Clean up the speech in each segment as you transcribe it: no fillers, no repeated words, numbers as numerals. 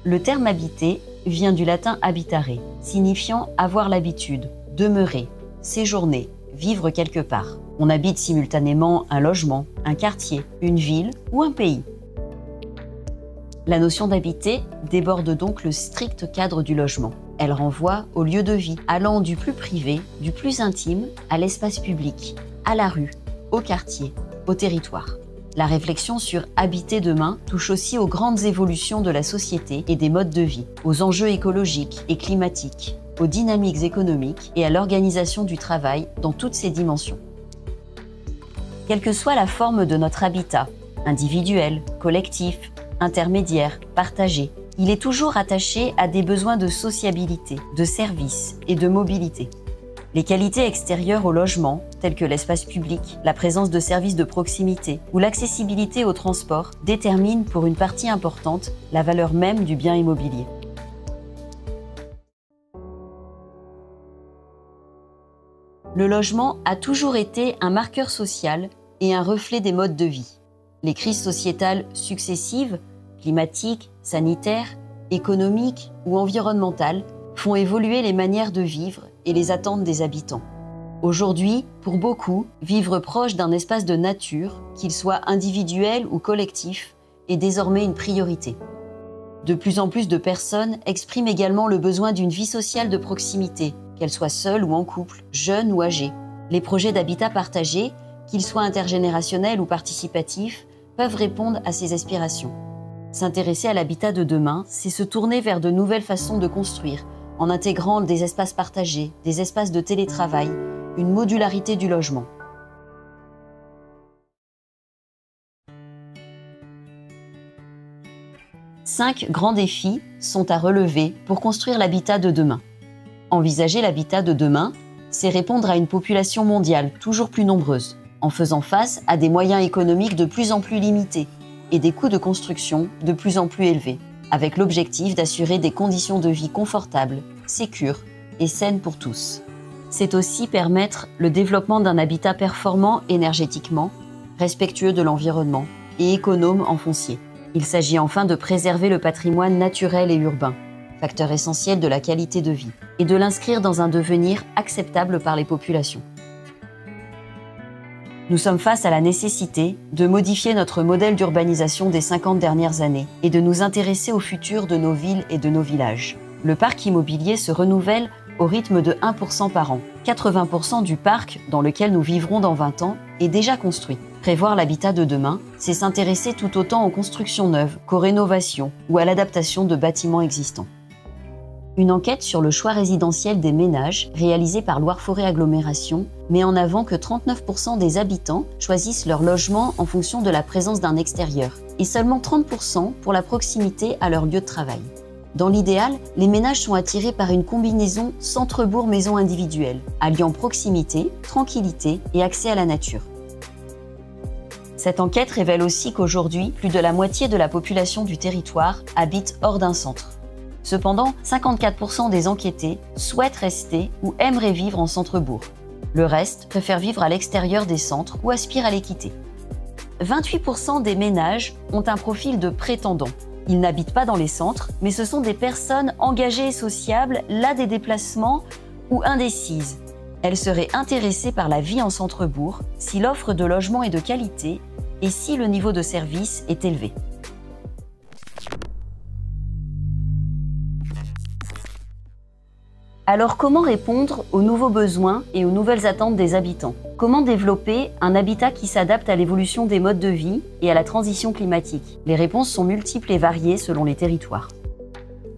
Le terme habiter vient du latin habitare, signifiant avoir l'habitude, demeurer, séjourner, vivre quelque part. On habite simultanément un logement, un quartier, une ville ou un pays. La notion d'habiter déborde donc le strict cadre du logement. Elle renvoie au lieu de vie, allant du plus privé, du plus intime, à l'espace public, à la rue, au quartier, au territoire. La réflexion sur habiter demain touche aussi aux grandes évolutions de la société et des modes de vie, aux enjeux écologiques et climatiques, aux dynamiques économiques et à l'organisation du travail dans toutes ses dimensions. Quelle que soit la forme de notre habitat, individuel, collectif, intermédiaire, partagé, il est toujours attaché à des besoins de sociabilité, de service et de mobilité. Les qualités extérieures au logement, telles que l'espace public, la présence de services de proximité ou l'accessibilité au transport, déterminent pour une partie importante la valeur même du bien immobilier. Le logement a toujours été un marqueur social et un reflet des modes de vie. Les crises sociétales successives, climatiques, sanitaires, économiques ou environnementales, font évoluer les manières de vivre et les attentes des habitants. Aujourd'hui, pour beaucoup, vivre proche d'un espace de nature, qu'il soit individuel ou collectif, est désormais une priorité. De plus en plus de personnes expriment également le besoin d'une vie sociale de proximité, qu'elle soit seule ou en couple, jeune ou âgée. Les projets d'habitat partagé, qu'ils soient intergénérationnels ou participatifs, peuvent répondre à ces aspirations. S'intéresser à l'habitat de demain, c'est se tourner vers de nouvelles façons de construire, en intégrant des espaces partagés, des espaces de télétravail, une modularité du logement. Cinq grands défis sont à relever pour construire l'habitat de demain. Envisager l'habitat de demain, c'est répondre à une population mondiale toujours plus nombreuse, en faisant face à des moyens économiques de plus en plus limités et des coûts de construction de plus en plus élevés, avec l'objectif d'assurer des conditions de vie confortables, sécures et saines pour tous. C'est aussi permettre le développement d'un habitat performant énergétiquement, respectueux de l'environnement et économe en foncier. Il s'agit enfin de préserver le patrimoine naturel et urbain, facteur essentiel de la qualité de vie, et de l'inscrire dans un devenir acceptable par les populations. Nous sommes face à la nécessité de modifier notre modèle d'urbanisation des 50 dernières années et de nous intéresser au futur de nos villes et de nos villages. Le parc immobilier se renouvelle au rythme de 1% par an. 80% du parc dans lequel nous vivrons dans 20 ans est déjà construit. Prévoir l'habitat de demain, c'est s'intéresser tout autant aux constructions neuves qu'aux rénovations ou à l'adaptation de bâtiments existants. Une enquête sur le choix résidentiel des ménages, réalisée par Loire-Forêt Agglomération, met en avant que 39% des habitants choisissent leur logement en fonction de la présence d'un extérieur, et seulement 30% pour la proximité à leur lieu de travail. Dans l'idéal, les ménages sont attirés par une combinaison centre-bourg-maison individuelle, alliant proximité, tranquillité et accès à la nature. Cette enquête révèle aussi qu'aujourd'hui, plus de la moitié de la population du territoire habite hors d'un centre. Cependant, 54% des enquêtés souhaitent rester ou aimeraient vivre en centre-bourg. Le reste préfère vivre à l'extérieur des centres ou aspire à les quitter. 28% des ménages ont un profil de prétendant. Ils n'habitent pas dans les centres, mais ce sont des personnes engagées et sociables, las des déplacements ou indécises. Elles seraient intéressées par la vie en centre-bourg si l'offre de logement est de qualité et si le niveau de service est élevé. Alors comment répondre aux nouveaux besoins et aux nouvelles attentes des habitants? Comment développer un habitat qui s'adapte à l'évolution des modes de vie et à la transition climatique? Les réponses sont multiples et variées selon les territoires.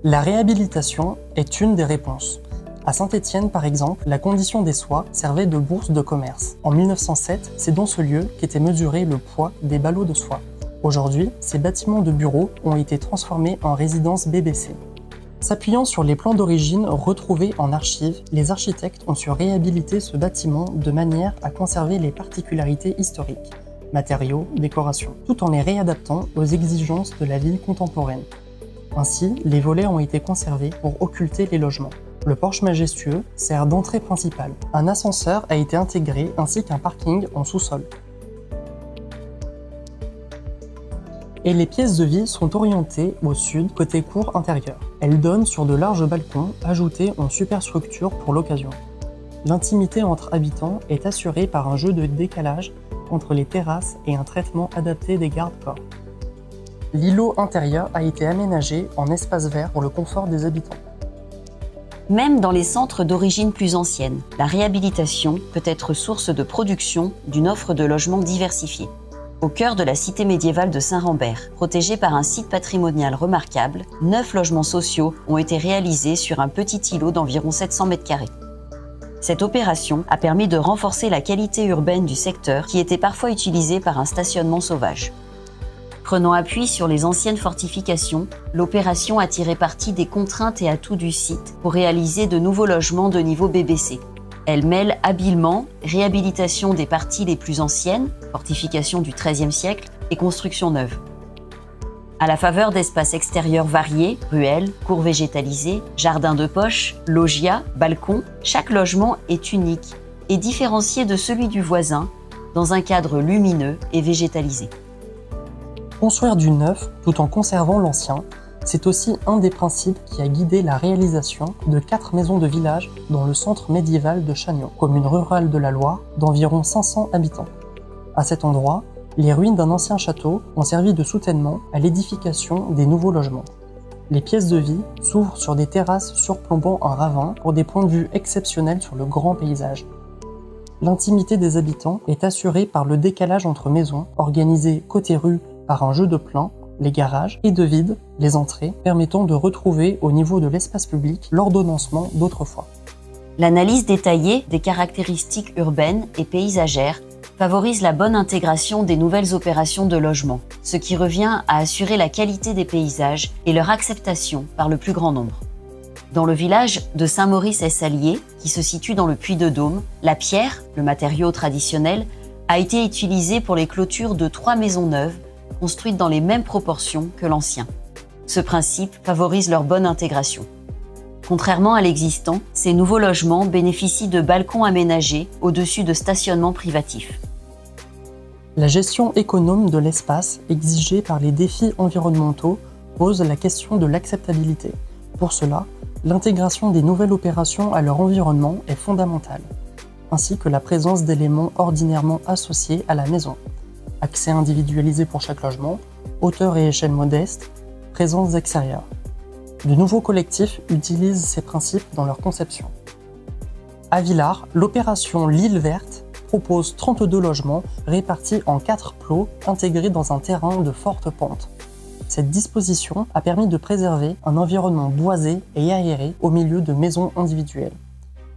La réhabilitation est une des réponses. À Saint-Étienne, par exemple, la condition des soies servait de bourse de commerce. En 1907, c'est dans ce lieu qu'était mesuré le poids des ballots de soie. Aujourd'hui, ces bâtiments de bureaux ont été transformés en résidences BBC. S'appuyant sur les plans d'origine retrouvés en archives, les architectes ont su réhabiliter ce bâtiment de manière à conserver les particularités historiques, matériaux, décorations, tout en les réadaptant aux exigences de la ville contemporaine. Ainsi, les volets ont été conservés pour occulter les logements. Le porche majestueux sert d'entrée principale. Un ascenseur a été intégré ainsi qu'un parking en sous-sol. Et les pièces de vie sont orientées au sud, côté cour intérieure. Elles donnent sur de larges balcons ajoutés en superstructure pour l'occasion. L'intimité entre habitants est assurée par un jeu de décalage entre les terrasses et un traitement adapté des garde-corps. L'îlot intérieur a été aménagé en espace vert pour le confort des habitants. Même dans les centres d'origine plus ancienne, la réhabilitation peut être source de production d'une offre de logements diversifiée. Au cœur de la cité médiévale de Saint-Rambert, protégée par un site patrimonial remarquable, 9 logements sociaux ont été réalisés sur un petit îlot d'environ 700 m². Cette opération a permis de renforcer la qualité urbaine du secteur qui était parfois utilisé par un stationnement sauvage. Prenant appui sur les anciennes fortifications, l'opération a tiré parti des contraintes et atouts du site pour réaliser de nouveaux logements de niveau BBC. Elle mêle habilement réhabilitation des parties les plus anciennes, fortifications du XIIIe siècle, et constructions neuves. À la faveur d'espaces extérieurs variés, ruelles, cours végétalisées, jardins de poche, loggias, balcons, chaque logement est unique et différencié de celui du voisin dans un cadre lumineux et végétalisé. Construire du neuf tout en conservant l'ancien, c'est aussi un des principes qui a guidé la réalisation de 4 maisons de village dans le centre médiéval de Chagnon, commune rurale de la Loire d'environ 500 habitants. À cet endroit, les ruines d'un ancien château ont servi de soutènement à l'édification des nouveaux logements. Les pièces de vie s'ouvrent sur des terrasses surplombant un ravin pour des points de vue exceptionnels sur le grand paysage. L'intimité des habitants est assurée par le décalage entre maisons, organisé côté rue par un jeu de plein, les garages, et de vide, les entrées, permettant de retrouver au niveau de l'espace public l'ordonnancement d'autrefois. L'analyse détaillée des caractéristiques urbaines et paysagères favorise la bonne intégration des nouvelles opérations de logement, ce qui revient à assurer la qualité des paysages et leur acceptation par le plus grand nombre. Dans le village de Saint-Maurice-et-Salier, qui se situe dans le Puy-de-Dôme, la pierre, le matériau traditionnel, a été utilisée pour les clôtures de 3 maisons neuves construites dans les mêmes proportions que l'ancien. Ce principe favorise leur bonne intégration. Contrairement à l'existant, ces nouveaux logements bénéficient de balcons aménagés au-dessus de stationnements privatifs. La gestion économe de l'espace exigée par les défis environnementaux pose la question de l'acceptabilité. Pour cela, l'intégration des nouvelles opérations à leur environnement est fondamentale, ainsi que la présence d'éléments ordinairement associés à la maison. Accès individualisé pour chaque logement, hauteur et échelle modeste, présence extérieure. De nouveaux collectifs utilisent ces principes dans leur conception. À Villars, l'opération L'Île Verte propose 32 logements répartis en 4 plots intégrés dans un terrain de forte pente. Cette disposition a permis de préserver un environnement boisé et aéré au milieu de maisons individuelles.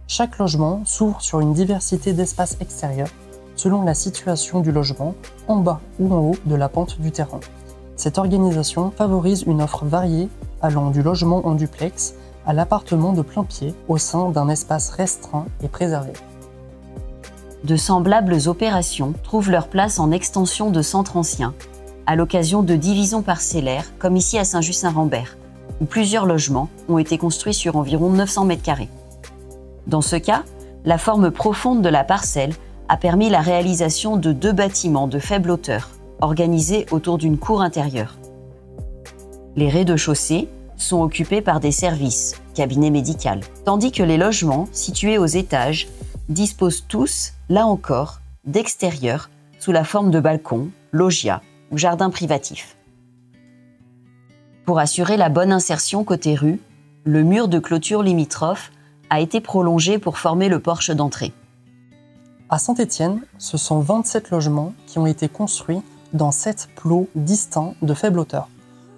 Chaque logement s'ouvre sur une diversité d'espaces extérieurs selon la situation du logement, en bas ou en haut de la pente du terrain. Cette organisation favorise une offre variée allant du logement en duplex à l'appartement de plein pied au sein d'un espace restreint et préservé. De semblables opérations trouvent leur place en extension de centres anciens, à l'occasion de divisions parcellaires comme ici à Saint-Just-Saint-Rambert, où plusieurs logements ont été construits sur environ 900 m². Dans ce cas, la forme profonde de la parcelle a permis la réalisation de 2 bâtiments de faible hauteur, organisés autour d'une cour intérieure. Les rez-de-chaussée sont occupés par des services, cabinet médical, tandis que les logements situés aux étages disposent tous, là encore, d'extérieur sous la forme de balcons, loggias ou jardins privatifs. Pour assurer la bonne insertion côté rue, le mur de clôture limitrophe a été prolongé pour former le porche d'entrée. À Saint-Étienne, ce sont 27 logements qui ont été construits dans 7 plots distincts de faible hauteur,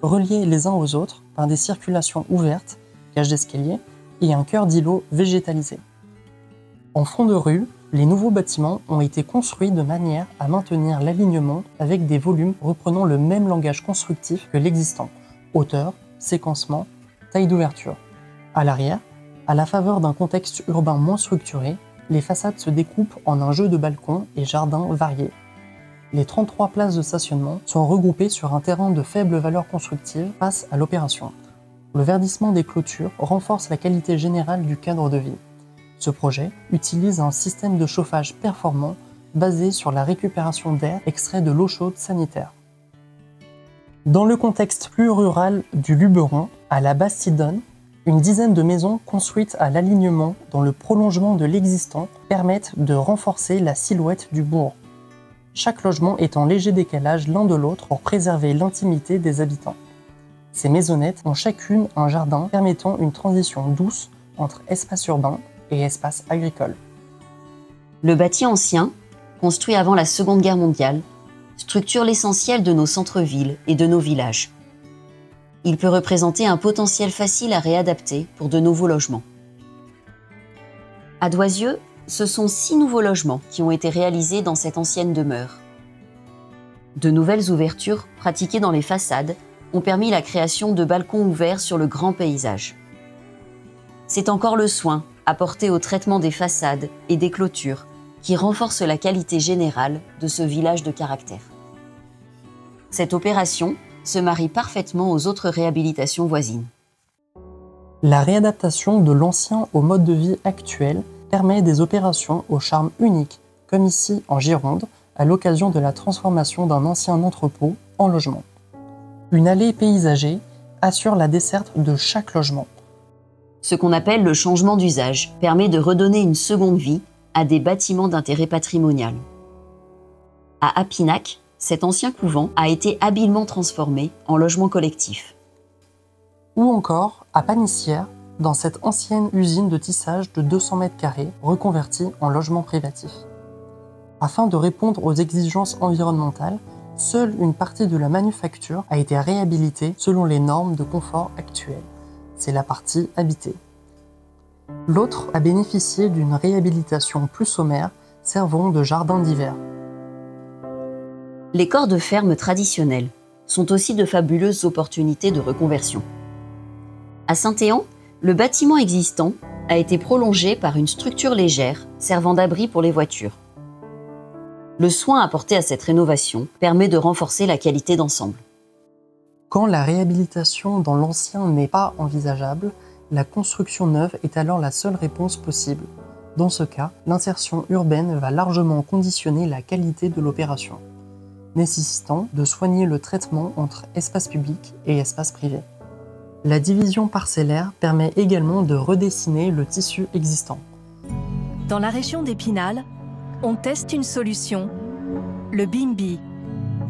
reliés les uns aux autres par des circulations ouvertes, cages d'escalier et un cœur d'îlot végétalisé. En fond de rue, les nouveaux bâtiments ont été construits de manière à maintenir l'alignement avec des volumes reprenant le même langage constructif que l'existant, hauteur, séquencement, taille d'ouverture. À l'arrière, à la faveur d'un contexte urbain moins structuré, les façades se découpent en un jeu de balcons et jardins variés. Les 33 places de stationnement sont regroupées sur un terrain de faible valeur constructive face à l'opération. Le verdissement des clôtures renforce la qualité générale du cadre de vie. Ce projet utilise un système de chauffage performant basé sur la récupération d'air extrait de l'eau chaude sanitaire. Dans le contexte plus rural du Luberon, à la Bastidonne, une dizaine de maisons construites à l'alignement dans le prolongement de l'existant permettent de renforcer la silhouette du bourg. Chaque logement est en léger décalage l'un de l'autre pour préserver l'intimité des habitants. Ces maisonnettes ont chacune un jardin permettant une transition douce entre espace urbain et espace agricole. Le bâti ancien, construit avant la Seconde Guerre mondiale, structure l'essentiel de nos centres-villes et de nos villages. Il peut représenter un potentiel facile à réadapter pour de nouveaux logements. À Doisieux, ce sont 6 nouveaux logements qui ont été réalisés dans cette ancienne demeure. De nouvelles ouvertures pratiquées dans les façades ont permis la création de balcons ouverts sur le grand paysage. C'est encore le soin apporté au traitement des façades et des clôtures qui renforce la qualité générale de ce village de caractère. Cette opération se marie parfaitement aux autres réhabilitations voisines. La réadaptation de l'ancien au mode de vie actuel permet des opérations au charme unique, comme ici en Gironde, à l'occasion de la transformation d'un ancien entrepôt en logement. Une allée paysagée assure la desserte de chaque logement. Ce qu'on appelle le changement d'usage permet de redonner une seconde vie à des bâtiments d'intérêt patrimonial. À Apinac, cet ancien couvent a été habilement transformé en logement collectif. Ou encore à Panissière, dans cette ancienne usine de tissage de 200 m² reconvertie en logement privatif. Afin de répondre aux exigences environnementales, seule une partie de la manufacture a été réhabilitée selon les normes de confort actuelles. C'est la partie habitée. L'autre a bénéficié d'une réhabilitation plus sommaire, servant de jardin d'hiver. Les corps de ferme traditionnels sont aussi de fabuleuses opportunités de reconversion. À Saint-Éan, le bâtiment existant a été prolongé par une structure légère servant d'abri pour les voitures. Le soin apporté à cette rénovation permet de renforcer la qualité d'ensemble. Quand la réhabilitation dans l'ancien n'est pas envisageable, la construction neuve est alors la seule réponse possible. Dans ce cas, l'insertion urbaine va largement conditionner la qualité de l'opération, nécessitant de soigner le traitement entre espace public et espace privé. La division parcellaire permet également de redessiner le tissu existant. Dans la région d'Épinal, on teste une solution, le BIMBY,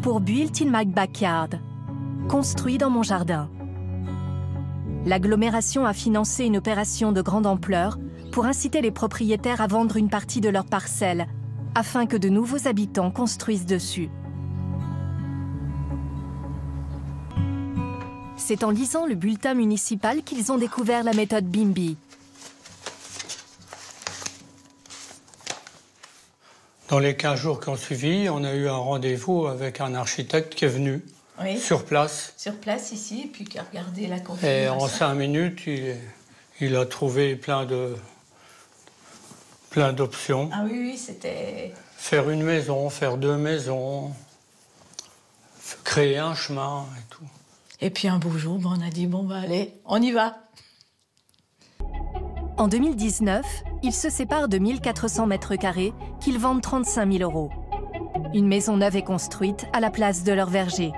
pour Built in My Backyard, construit dans mon jardin. L'agglomération a financé une opération de grande ampleur pour inciter les propriétaires à vendre une partie de leurs parcelles, afin que de nouveaux habitants construisent dessus. C'est en lisant le bulletin municipal qu'ils ont découvert la méthode BIMBY. Dans les 15 jours qui ont suivi, on a eu un rendez-vous avec un architecte qui est venu sur place. Sur place ici, et puis qui a regardé la configuration. Et en 5 minutes, il a trouvé plein d'options. Ah oui, c'était... Faire une maison, faire 2 maisons, créer un chemin et tout. Et puis un beau jour, on a dit, bon bah allez, on y va. En 2019, ils se séparent de 1400 m² qu'ils vendent 35 000 €. Une maison neuve est construite à la place de leur verger.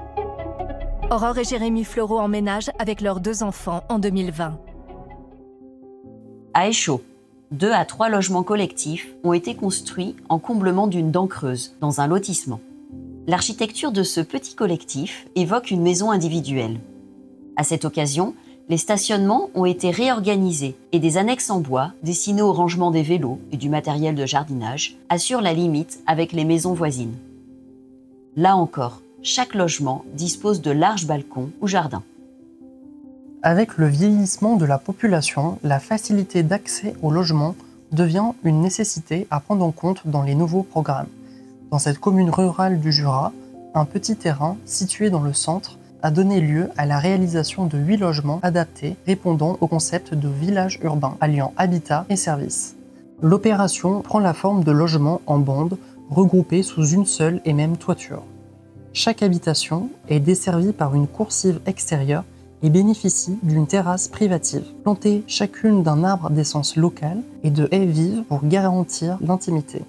Aurore et Jérémy Fleureau emménagent avec leurs 2 enfants en 2020. À Échaud, 2 à 3 logements collectifs ont été construits en comblement d'une dent creuse, dans un lotissement. L'architecture de ce petit collectif évoque une maison individuelle. À cette occasion, les stationnements ont été réorganisés et des annexes en bois, destinées au rangement des vélos et du matériel de jardinage, assurent la limite avec les maisons voisines. Là encore, chaque logement dispose de larges balcons ou jardins. Avec le vieillissement de la population, la facilité d'accès au logement devient une nécessité à prendre en compte dans les nouveaux programmes. Dans cette commune rurale du Jura, un petit terrain situé dans le centre a donné lieu à la réalisation de 8 logements adaptés répondant au concept de village urbain alliant habitat et services. L'opération prend la forme de logements en bande regroupés sous une seule et même toiture. Chaque habitation est desservie par une coursive extérieure et bénéficie d'une terrasse privative, plantée chacune d'un arbre d'essence locale et de haies vives pour garantir l'intimité.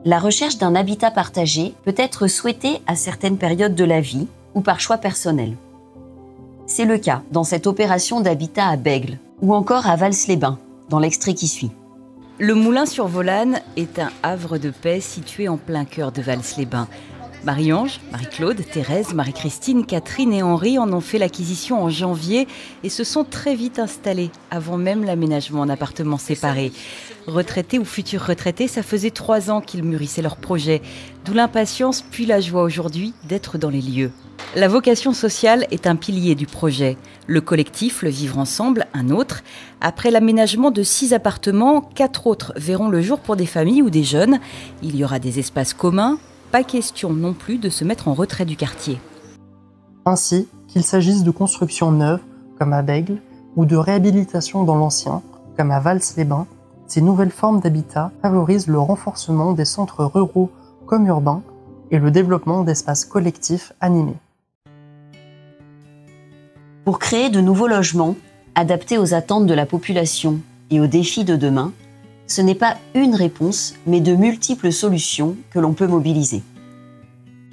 La recherche d'un habitat partagé peut être souhaitée à certaines périodes de la vie ou par choix personnel. C'est le cas dans cette opération d'habitat à Bègles ou encore à Vals-les-Bains, dans l'extrait qui suit. Le Moulin-sur-Volane est un havre de paix situé en plein cœur de Vals-les-Bains. Marie-Ange, Marie-Claude, Thérèse, Marie-Christine, Catherine et Henri en ont fait l'acquisition en janvier et se sont très vite installés, avant même l'aménagement en appartements séparés. Retraités ou futurs retraités, ça faisait 3 ans qu'ils mûrissaient leur projet, d'où l'impatience puis la joie aujourd'hui d'être dans les lieux. La vocation sociale est un pilier du projet. Le collectif, le Vivre Ensemble, un autre. Après l'aménagement de 6 appartements, 4 autres verront le jour pour des familles ou des jeunes. Il y aura des espaces communs. Pas question non plus de se mettre en retrait du quartier. Ainsi, qu'il s'agisse de constructions neuves, comme à Bègles, ou de réhabilitation dans l'ancien, comme à Vals-les-Bains, ces nouvelles formes d'habitat favorisent le renforcement des centres ruraux comme urbains et le développement d'espaces collectifs animés. Pour créer de nouveaux logements, adaptés aux attentes de la population et aux défis de demain, ce n'est pas une réponse, mais de multiples solutions que l'on peut mobiliser.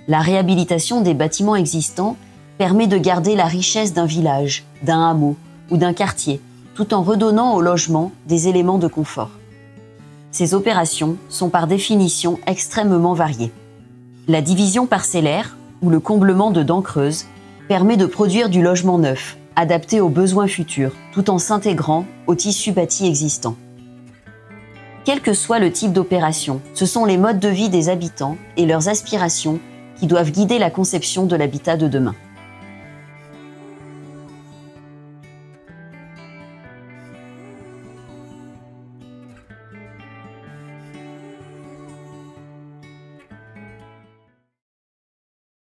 La réhabilitation des bâtiments existants permet de garder la richesse d'un village, d'un hameau ou d'un quartier, tout en redonnant au logement des éléments de confort. Ces opérations sont par définition extrêmement variées. La division parcellaire, ou le comblement de dents creuses, permet de produire du logement neuf, adapté aux besoins futurs, tout en s'intégrant au tissu bâti existant. Quel que soit le type d'opération, ce sont les modes de vie des habitants et leurs aspirations qui doivent guider la conception de l'habitat de demain.